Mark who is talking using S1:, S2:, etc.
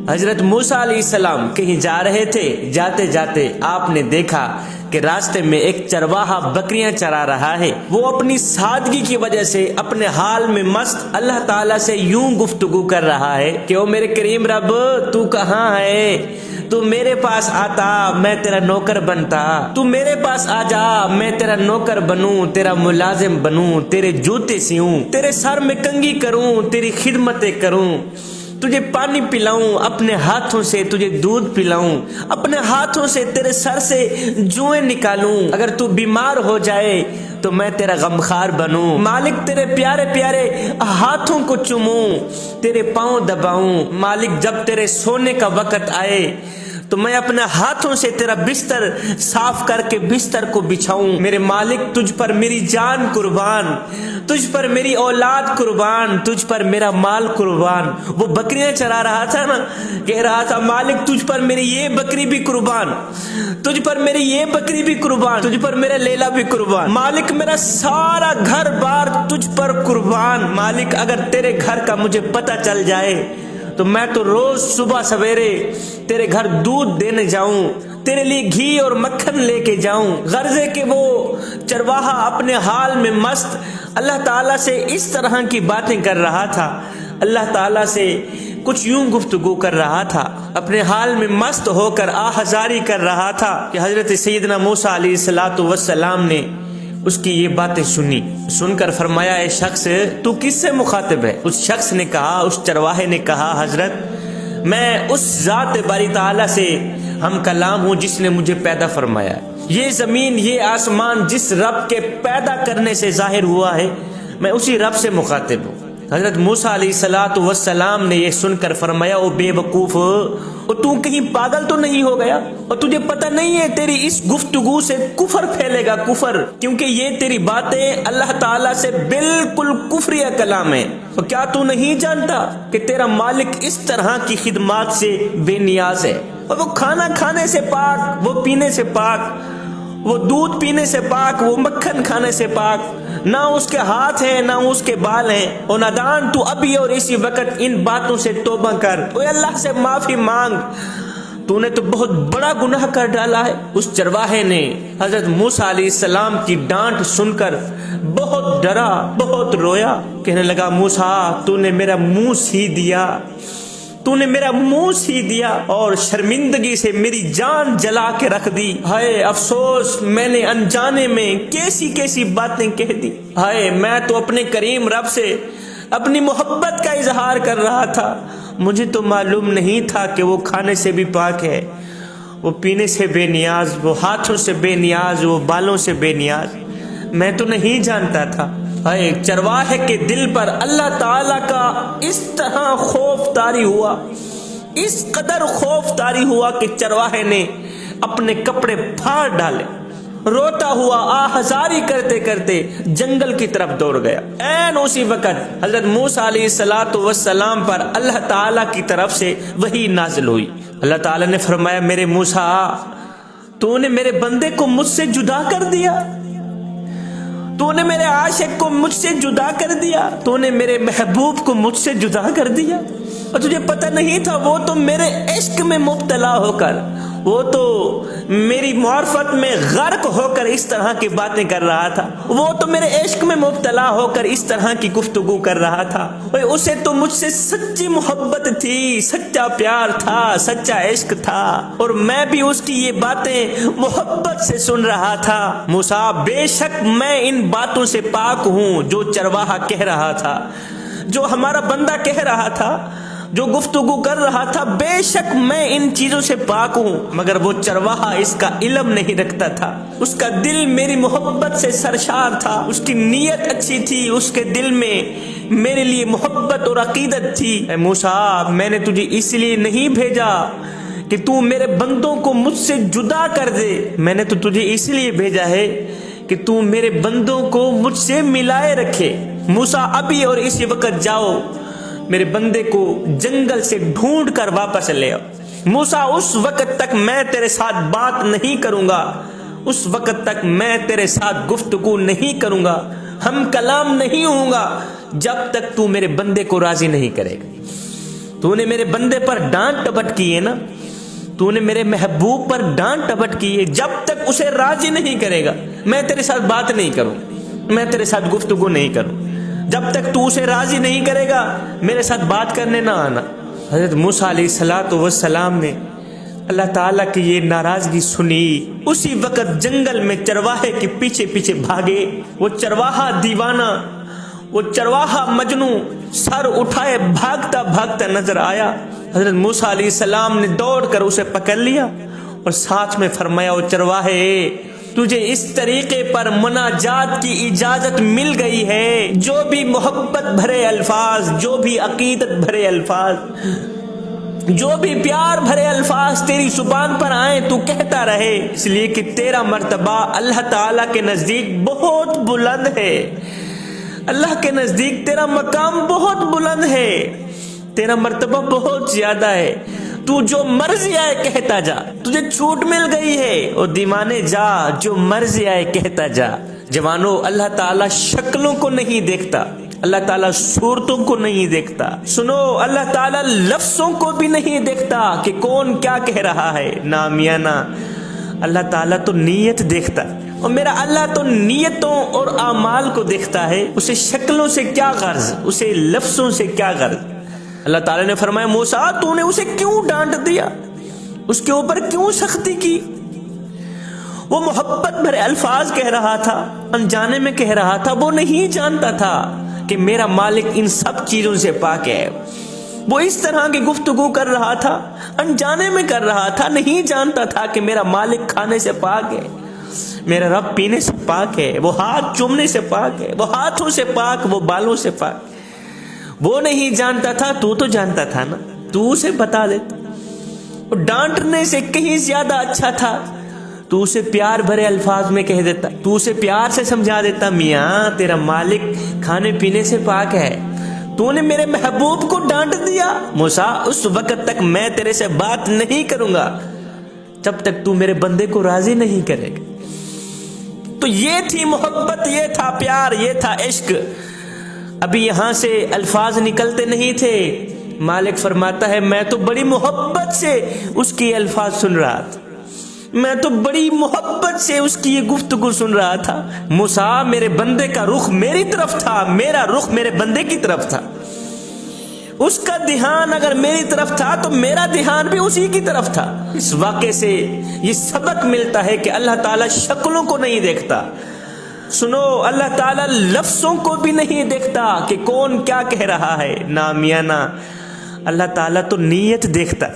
S1: حضرت موسیٰ علیہ السلام کہیں جا رہے تھے، جاتے جاتے آپ نے دیکھا کہ راستے میں ایک چرواہا بکریاں چرا رہا ہے۔ وہ اپنی سادگی کی وجہ سے اپنے حال میں مست اللہ تعالیٰ سے یوں گفتگو کر رہا ہے کہ او میرے کریم رب، تو کہاں ہے؟ تو میرے پاس آتا، میں تیرا نوکر بنتا۔ تو میرے پاس آ جا، میں تیرا نوکر بنوں، تیرا ملازم بنوں، تیرے جوتے سیوں، تیرے سر میں کنگھی کروں، تیری خدمتیں کروں، تجھے پانی پلاؤں، اپنے ہاتھوں سے تجھے دودھ پلاؤں، اپنے ہاتھوں سے تیرے سر سے جوئیں نکالوں، اگر تو بیمار ہو جائے تو میں تیرا غمخوار بنوں، مالک تیرے پیارے پیارے ہاتھوں کو چوموں، تیرے پاؤں دباؤں، مالک جب تیرے سونے کا وقت آئے تو میں اپنے ہاتھوں سے تیرا بستر صاف کر کے بستر کو بچھاؤں۔ میرے مالک تجھ پر میری جان قربان، تجھ پر میری اولاد قربان، تجھ پر میرا مال قربان۔ وہ بکریاں چرا رہا تھا نا، کہہ رہا تھا مالک تجھ پر میری یہ بکری بھی قربان، تجھ پر میری یہ بکری بھی قربان، تجھ پر میرا لیلا بھی قربان، مالک میرا سارا گھر بار تجھ پر قربان۔ مالک اگر تیرے گھر کا مجھے پتہ چل جائے تو میں تو روز صبح سویرے تیرے گھر دودھ دینے جاؤں، تیرے لیے گھی اور مکھن لے کے جاؤں۔ غرض ہے کہ وہ چرواہا اپنے حال میں مست اللہ تعالیٰ سے اس طرح کی باتیں کر رہا تھا، اللہ تعالیٰ سے کچھ یوں گفتگو کر رہا تھا، اپنے حال میں مست ہو کر آہذاری کر رہا تھا کہ حضرت سیدنا موسیٰ علیہ السلام نے اس کی یہ باتیں سنی، سن کر فرمایا اے شخص تو کس سے مخاطب ہے؟ اس شخص نے کہا، اس چرواہے نے کہا حضرت میں اس ذات باری تعالیٰ سے ہم کلام ہوں جس نے مجھے پیدا فرمایا ہے۔ یہ زمین یہ آسمان جس رب کے پیدا کرنے سے ظاہر ہوا ہے، میں اسی رب سے مخاطب ہوں۔ حضرت موسیٰ علیہ السلام نے یہ سن کر فرمایا او بے وقوف، تو کہیں پاگل تو نہیں ہو گیا؟ اور تجھے پتہ نہیں ہے تیری اس گفتگو سے کفر پھیلے گا، کفر، کیونکہ یہ تیری باتیں اللہ تعالیٰ سے بالکل کفریہ کلام ہے۔ اور کیا تو نہیں جانتا کہ تیرا مالک اس طرح کی خدمات سے بے نیاز ہے، اور وہ کھانا کھانے سے پاک، وہ پینے سے پاک، وہ دودھ پینے سے پاک، وہ مکھن کھانے سے پاک، نہ اس کے ہاتھ ہیں نہ اس کے بال ہیں۔ اور نادان تو ابھی اور اسی وقت ان باتوں سے توبہ کر، اوے اللہ سے معافی مانگ، تو نے تو بہت بڑا گناہ کر ڈالا ہے۔ اس چرواہے نے حضرت موسیٰ علیہ السلام کی ڈانٹ سن کر بہت ڈرا، بہت رویا، کہنے لگا موسیٰ تو نے میرا منہ سی دیا، تو نے میرا منہ سی دیا اور شرمندگی سے میری جان جلا کے رکھ دی۔ ہائے افسوس، میں نے انجانے میں کیسی کیسی باتیں کہہ دی۔ ہائے میں تو اپنے کریم رب سے اپنی محبت کا اظہار کر رہا تھا، مجھے تو معلوم نہیں تھا کہ وہ کھانے سے بھی پاک ہے، وہ پینے سے بے نیاز، وہ ہاتھوں سے بے نیاز، وہ بالوں سے بے نیاز، میں تو نہیں جانتا تھا۔ چرواہے کے دل پر اللہ تعالیٰ کا اس طرح خوف طاری ہوا، اس قدر خوف طاری ہوا کہ چرواہے نے اپنے کپڑے پھاڑ ڈالے، روتا ہوا آہذاری کرتے کرتے جنگل کی طرف دوڑ گیا۔ این اسی وقت حضرت موسیٰ علیہ السلام پر اللہ تعالیٰ کی طرف سے وحی نازل ہوئی۔ اللہ تعالیٰ نے فرمایا میرے موسیٰ تو نے میرے بندے کو مجھ سے جدا کر دیا، تو نے میرے عاشق کو مجھ سے جدا کر دیا، تو نے میرے محبوب کو مجھ سے جدا کر دیا، اور تجھے پتہ نہیں تھا وہ تو میرے عشق میں مبتلا ہو کر، وہ تو میری معرفت میں غرق ہو کر اس طرح کی باتیں کر رہا تھا، وہ تو میرے عشق میں مبتلا ہو کر اس طرح کی گفتگو کر رہا تھا، اسے تو مجھ سے سچی محبت تھی، سچا پیار تھا، سچا عشق تھا، اور میں بھی اس کی یہ باتیں محبت سے سن رہا تھا۔ موسیٰ بے شک میں ان باتوں سے پاک ہوں جو چرواہا کہہ رہا تھا، جو ہمارا بندہ کہہ رہا تھا، جو گفتگو کر رہا تھا، بے شک میں ان چیزوں سے پاک ہوں، مگر وہ چرواہا اس کا علم نہیں رکھتا تھا، اس کا دل میری محبت سے سرشار تھا، اس کی نیت اچھی تھی، اس کے دل میں میرے لیے محبت اور عقیدت تھی۔ اے موسیٰ میں نے تجھے اس لیے نہیں بھیجا کہ تو میرے بندوں کو مجھ سے جدا کر دے، میں نے تو تجھے اس لیے بھیجا ہے کہ تو میرے بندوں کو مجھ سے ملائے رکھے۔ موسیٰ ابھی اور اسی وقت جاؤ میرے بندے کو جنگل سے ڈھونڈ کر واپس لے آؤ۔ موسیٰ اس وقت تک میں تیرے ساتھ بات نہیں کروں گا، اس وقت تک میں تیرے ساتھ گفتگو نہیں کروں گا، ہم کلام نہیں ہوں گا جب تک تو میرے بندے کو راضی نہیں کرے گا۔ تو نے میرے بندے پر ڈانٹ ٹپٹ کی ہے نا، تو نے میرے محبوب پر ڈانٹ ٹپٹ کی ہے، جب تک اسے راضی نہیں کرے گا میں تیرے ساتھ بات نہیں کروں، میں تیرے ساتھ گفتگو نہیں کروں، جب تک تو اسے راضی نہیں کرے گا میرے ساتھ بات کرنے نہ آنا۔ حضرت موسیٰ علیہ السلام نے اللہ تعالیٰ کی یہ ناراضگی سنی، اسی وقت جنگل میں چرواہے کے پیچھے پیچھے بھاگے۔ وہ چرواہا دیوانہ، وہ چرواہا مجنوں سر اٹھائے بھاگتا بھاگتا نظر آیا۔ حضرت موسیٰ علیہ السلام نے دوڑ کر اسے پکڑ لیا اور ساتھ میں فرمایا، وہ چرواہے تجھے اس طریقے پر مناجات کی اجازت مل گئی ہے، جو بھی محبت بھرے الفاظ، جو بھی عقیدت بھرے الفاظ، جو بھی پیار بھرے الفاظ تیری زبان پر آئیں تو کہتا رہے، اس لیے کہ تیرا مرتبہ اللہ تعالیٰ کے نزدیک بہت بلند ہے، اللہ کے نزدیک تیرا مقام بہت بلند ہے، تیرا مرتبہ بہت زیادہ ہے، تو جو مرضی آئے کہتا جا، تجھے چھوٹ مل گئی ہے، اور دیوانے جا جو مرضی آئے کہتا جا۔ جوانوں، اللہ تعالیٰ شکلوں کو نہیں دیکھتا، اللہ تعالیٰ صورتوں کو نہیں دیکھتا، سنو اللہ تعالیٰ لفظوں کو بھی نہیں دیکھتا کہ کون کیا کہہ رہا ہے، نامیانہ اللہ تعالیٰ تو نیت دیکھتا، اور میرا اللہ تو نیتوں اور اعمال کو دیکھتا ہے، اسے شکلوں سے کیا غرض، اسے لفظوں سے کیا غرض۔ اللہ تعالیٰ نے فرمایا، موسیٰ تو نے اسے کیوں ڈانٹ دیا، اس کے اوپر کیوں سختی کی؟ وہ محبت بھرے الفاظ کہہ رہا تھا، انجانے میں کہہ رہا تھا، وہ نہیں جانتا تھا کہ میرا مالک ان سب چیزوں سے پاک ہے۔ وہ اس طرح کی گفتگو کر رہا تھا، انجانے میں کر رہا تھا، نہیں جانتا تھا کہ میرا مالک کھانے سے پاک ہے، میرا رب پینے سے پاک ہے، وہ ہاتھ چومنے سے پاک ہے، وہ ہاتھوں سے پاک، وہ بالوں سے پاک۔ وہ نہیں جانتا تھا، تو جانتا تھا نا، تو اسے بتا دیتا۔ اور ڈانٹنے سے کہیں زیادہ اچھا تھا تو اسے پیار بھرے الفاظ میں کہہ دیتا، تو اسے پیار سے سمجھا دیتا، میاں تیرا مالک کھانے پینے سے پاک ہے، تو نے میرے محبوب کو ڈانٹ دیا، موسیٰ اس وقت تک میں تیرے سے بات نہیں کروں گا جب تک تو میرے بندے کو راضی نہیں کرے گا۔ تو یہ تھی محبت، یہ تھا پیار، یہ تھا عشق۔ ابھی یہاں سے الفاظ نکلتے نہیں تھے، مالک فرماتا ہے میں تو بڑی محبت سے اس کی الفاظ سن رہا تھا، میں تو بڑی محبت سے اس کی یہ گفتگو سن رہا تھا، موسیٰ میرے بندے کا رخ میری طرف تھا، میرا رخ میرے بندے کی طرف تھا، اس کا دھیان اگر میری طرف تھا تو میرا دھیان بھی اسی کی طرف تھا۔ اس واقعے سے یہ سبق ملتا ہے کہ اللہ تعالیٰ شکلوں کو نہیں دیکھتا، سنو اللہ تعالیٰ لفظوں کو بھی نہیں دیکھتا کہ کون کیا کہہ رہا ہے، نامیانہ اللہ تعالیٰ تو نیت دیکھتا۔